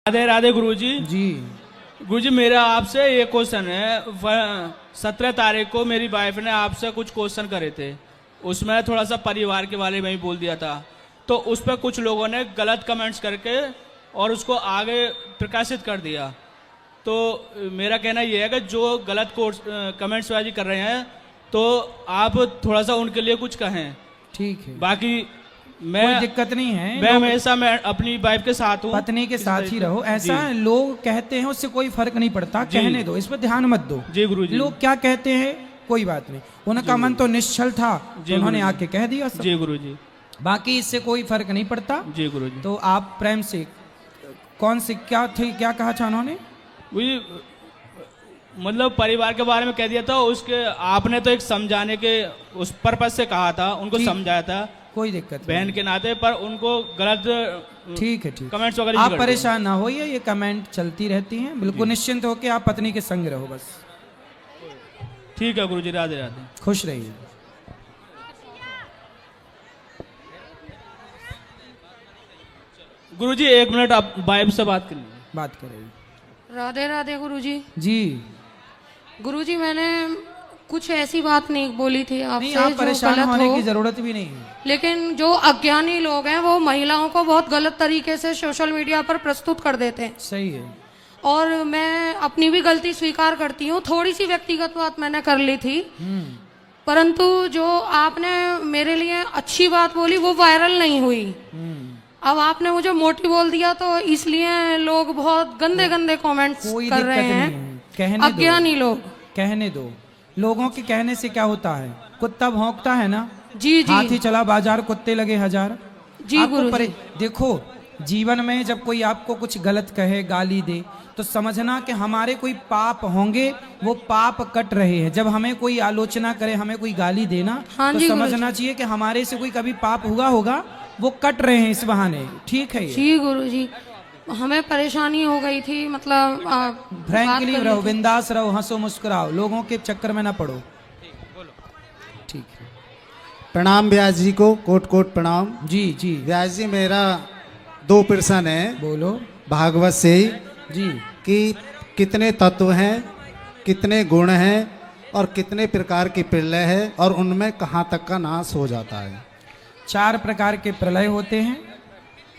राधे राधे गुरुजी। जी गुरुजी मेरा आपसे ये क्वेश्चन है, 17 तारीख को मेरी वाइफ ने आपसे कुछ क्वेश्चन करे थे, उसमें थोड़ा सा परिवार के बारे में ही बोल दिया था, तो उस पर कुछ लोगों ने गलत कमेंट्स करके और उसको आगे प्रकाशित कर दिया। तो मेरा कहना यह है कि जो गलत कमेंट्स बाजी कर रहे हैं तो आप थोड़ा सा उनके लिए कुछ कहें। ठीक है, बाकी कोई दिक्कत नहीं है, मैं हमेशा मैं अपनी वाइफ के साथ हूँ, पत्नी के साथ ही रहो। ऐसा लोग कहते हैं उससे कोई फर्क नहीं पड़ता, कहने दो, इस पर ध्यान मत दो। जी गुरुजी। लोग क्या कहते हैं कोई बात नहीं, उनका मन तो निश्चल था, तो उन्होंने आके कह दिया सब। जी गुरुजी। बाकी इससे कोई फर्क नहीं पड़ता। जी गुरुजी। तो आप प्रेम से कौन से क्या थे, क्या कहा था उन्होंने? वही मतलब परिवार के बारे में कह दिया था, उसके आपने तो एक समझाने के उस पर्पज से कहा था, उनको समझाया था, कोई दिक्कत बहन के नाते, पर उनको गलत ठीक है, ठीक कमेंट्स वगैरह आप परेशान ना होइए, ये कमेंट चलती रहती हैं, बिल्कुल निश्चिंत होकर आप पत्नी के संग रहो बस। ठीक है गुरुजी, राधे राधे, खुश रहिए। गुरुजी 1 मिनट आप वाइफ से बात कर लीजिए। बात करें। राधे राधे गुरुजी। जी गुरुजी, मैंने कुछ ऐसी बात नहीं बोली थी आपसे, आप परेशान होने की जरूरत भी नहीं है, लेकिन जो अज्ञानी लोग हैं वो महिलाओं को बहुत गलत तरीके से सोशल मीडिया पर प्रस्तुत कर देते हैं। सही है। और मैं अपनी भी गलती स्वीकार करती हूँ, थोड़ी सी व्यक्तिगत बात मैंने कर ली थी, परंतु जो आपने मेरे लिए अच्छी बात बोली वो वायरल नहीं हुई। अब आपने मुझे मोटी बोल दिया तो इसलिए लोग बहुत गंदे गंदे कमेंट्स कर रहे हैं, अज्ञानी लोग। कहने दो, लोगों के कहने से क्या होता है, कुत्ता भौंकता है ना, जी जी, हाथी चला बाजार कुत्ते लगे हजार। जी गुरु। देखो जीवन में जब कोई आपको कुछ गलत कहे, गाली दे, तो समझना कि हमारे कोई पाप होंगे, वो पाप कट रहे हैं। जब हमें कोई आलोचना करे, हमें कोई गाली देना, तो समझना चाहिए कि हमारे से कोई कभी पाप हुआ होगा, वो कट रहे हैं इस बहाने। ठीक है जी गुरुजी, हमें परेशानी हो गई थी, मतलब फ्रैंकली रहो, बिंदास रहो, हंसो मुस्कुराओ, लोगों के चक्कर में ना पड़ो। ठीक है, प्रणाम व्यास जी को, कोट कोट प्रणाम। जी जी व्यास जी, मेरा 2 प्रश्न है, बोलो। भागवत से ही जी, कि कितने तत्व हैं, कितने गुण हैं और कितने प्रकार की प्रलय है, और उनमें कहाँ तक का नाश हो जाता है? 4 प्रकार के प्रलय होते हैं,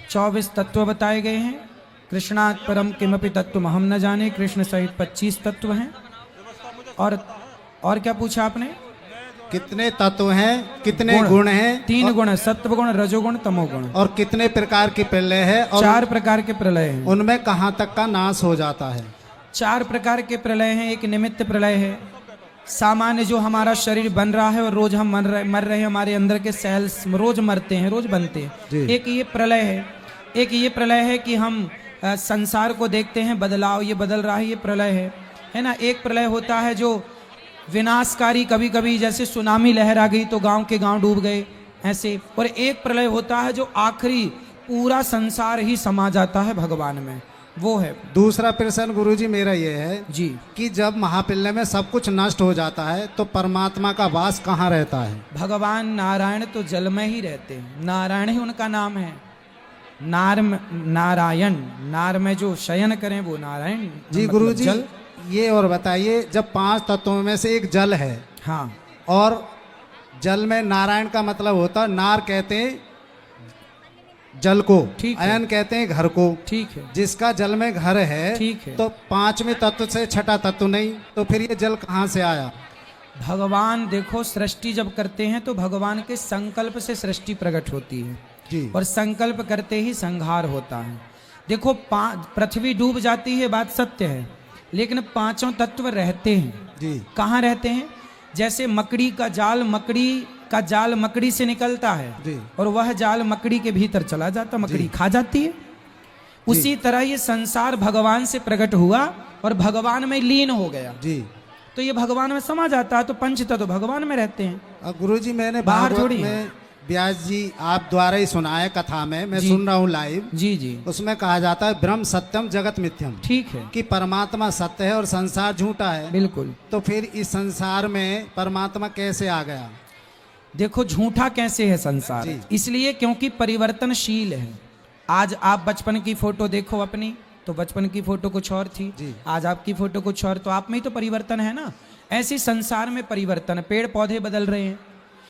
24 तत्व बताए गए हैं। कृष्णात् परम किमपि तत्व हम न जाने, कृष्ण सहित 25 तत्व हैं। और क्या पूछा आपने? कितने तत्व हैं, कितने गुण हैं? 3 गुण है, सत्व गुण, रजोगुण, तमोगुण। और कितने प्रकार की प्रलय है? और 4 प्रकार के प्रलय हैं। उनमें कहाँ तक का नाश हो जाता है? 4 प्रकार के प्रलय हैं। एक निमित्त प्रलय है, सामान्य जो हमारा शरीर बन रहा है और रोज हम मर रहे हैं, हमारे अंदर के सेल्स रोज मरते हैं, रोज बनते हैं, एक ये प्रलय है। एक ये प्रलय है कि हम संसार को देखते हैं, बदलाव ये बदल रहा है, ये प्रलय है ना। एक प्रलय होता है जो विनाशकारी, कभी कभी जैसे सुनामी लहर आ गई तो गांव के गांव डूब गए, ऐसे। और एक प्रलय होता है जो आखिरी पूरा संसार ही समा जाता है भगवान में, वो है। दूसरा प्रश्न गुरुजी मेरा ये है जी कि जब महाप्रलय में सब कुछ नष्ट हो जाता है तो परमात्मा का वास कहाँ रहता है? भगवान नारायण तो जल में ही रहते हैं, नारायण ही उनका नाम है। नारायण, नार में जो शयन करें वो नारायण। जी मतलब गुरुजी, जल। ये और बताइए, जब 5 तत्वों में से एक जल है, हाँ, और जल में नारायण का मतलब होता है, नार कहते हैं जल को, अयन कहते हैं घर को। ठीक है, जिसका जल में घर है, ठीक है, तो 5वें तत्व से 6ठा तत्व नहीं, तो फिर ये जल कहाँ से आया? भगवान देखो सृष्टि जब करते हैं तो भगवान के संकल्प से सृष्टि प्रकट होती है जी, और संकल्प करते ही संहार होता है। देखो पृथ्वी डूब जाती है, बात सत्य है, लेकिन 5 तत्व रहते हैं जी। कहाँ रहते हैं? जैसे मकड़ी का जाल, मकड़ी से निकलता है जी, और वह जाल मकड़ी के भीतर चला जाता, मकड़ी खा जाती है। उसी तरह ये संसार भगवान से प्रकट हुआ और भगवान में लीन हो गया जी, तो ये भगवान में समा जाता है। तो 5 तत्व भगवान में रहते हैं। गुरुजी, मैंने बाहर थोड़ी में व्यास जी आप द्वारा ही सुनाया, कथा में मैं सुन रहा हूँ लाइव। जी जी, उसमें कहा जाता है ब्रह्म सत्यम जगत मिथ्यम। ठीक है, कि परमात्मा सत्य है और संसार झूठा है। बिल्कुल। तो फिर इस संसार में परमात्मा कैसे आ गया? देखो झूठा कैसे है संसार, इसलिए क्योंकि परिवर्तनशील है। आज आप बचपन की फोटो देखो अपनी, तो बचपन की फोटो कुछ और थी, जी। आज आपकी फोटो कुछ और, तो आप में ही तो परिवर्तन है ना। ऐसे संसार में परिवर्तन, पेड़ पौधे बदल रहे हैं,